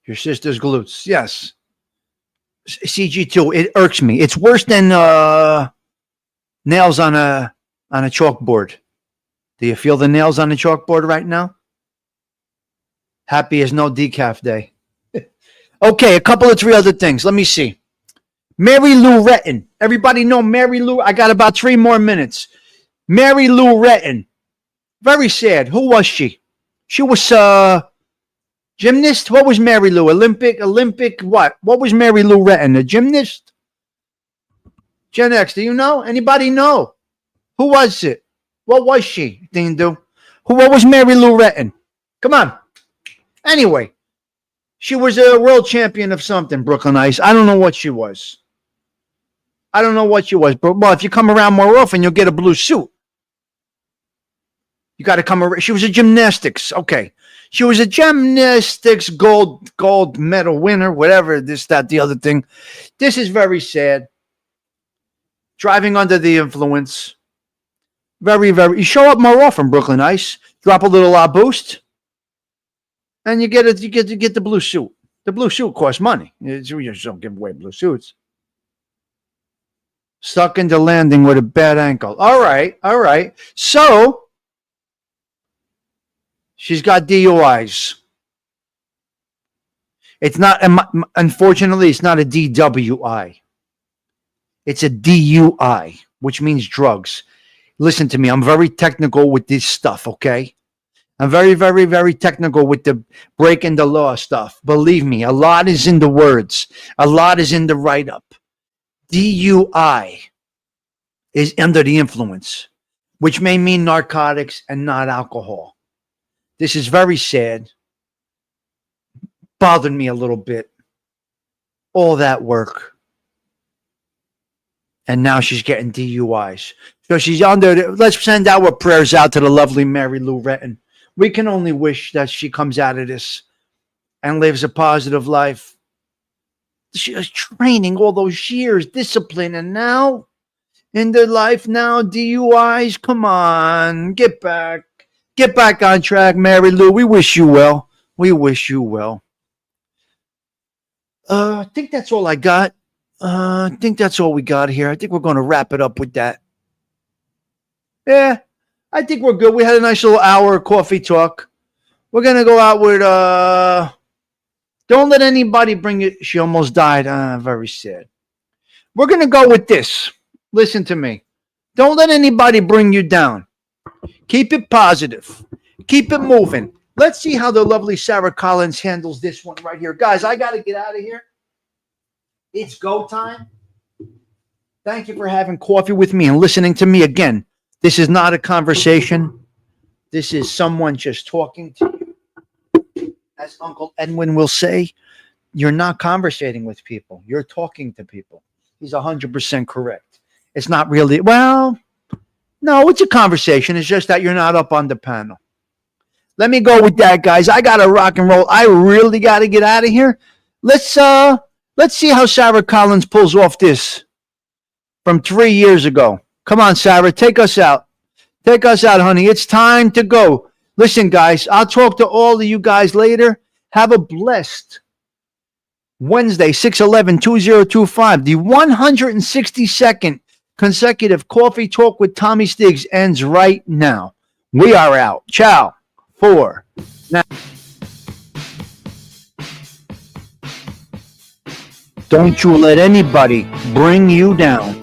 Your sister's glutes. Yes. CG2. It irks me. It's worse than nails on a chalkboard. Do you feel the nails on the chalkboard right now? Happy as no decaf day. Okay, a couple of 3 other things. Let me see. Mary Lou Retton. Everybody know Mary Lou? I got about 3 more minutes. Mary Lou Retton. Very sad. Who was she? She was gymnast. What was Mary Lou? Olympic what? What was Mary Lou Retton? A gymnast? Gen X, do you know? Anybody know? Who was it? What was she? What was Mary Lou Retton? Come on. Anyway, she was a world champion of something, Brooklyn Ice. I don't know what she was. But well, if you come around more often, you'll get a blue suit. You got to come around. She was a gymnastics. Okay. She was a gymnastics gold medal winner, whatever, this, that, the other thing. This is very sad. Driving under the influence. Very, very. You show up more often, Brooklyn Ice. Drop a little boost. And you get the blue suit. The blue suit costs money. You just don't give away blue suits. Stuck in the landing with a bad ankle. All right. So, she's got DUIs. It's not, unfortunately, it's not a DWI. It's a DUI, which means drugs. Listen to me. I'm very technical with this stuff, okay? I'm very, very, very technical with the breaking the law stuff. Believe me, a lot is in the words. A lot is in the write-up. DUI is under the influence, which may mean narcotics and not alcohol. This is very sad. Bothered me a little bit. All that work. And now she's getting DUIs. So she's under, let's send our prayers out to the lovely Mary Lou Retton. We can only wish that she comes out of this and lives a positive life. She was training all those years, discipline, and now in their life now, DUIs. Come on, get back on track, Mary Lou. We wish you well. I think that's all I got. I think that's all we got here. I think we're going to wrap it up with that. Yeah, I think we're good. We had a nice little hour of coffee talk. We're going to go out with, don't let anybody bring it. She almost died. Very sad. We're going to go with this. Listen to me. Don't let anybody bring you down. Keep it positive. Keep it moving. Let's see how the lovely Sarah Collins handles this one right here. Guys, I got to get out of here. It's go time. Thank you for having coffee with me and listening to me again. This is not a conversation. This is someone just talking to you. As Uncle Edwin will say, you're not conversating with people. You're talking to people. He's 100% correct. It's not really, well, no, it's a conversation. It's just that you're not up on the panel. Let me go with that, guys. I got to rock and roll. I really got to get out of here. Let's see how Sarah Collins pulls off this from 3 years ago. Come on, Sarah, take us out. Take us out, honey. It's time to go. Listen, guys, I'll talk to all of you guys later. Have a blessed Wednesday, 6/11/2025. The 162nd consecutive Coffee Talk with Tommy Stigs ends right now. We are out. Ciao. For now. Don't you let anybody bring you down.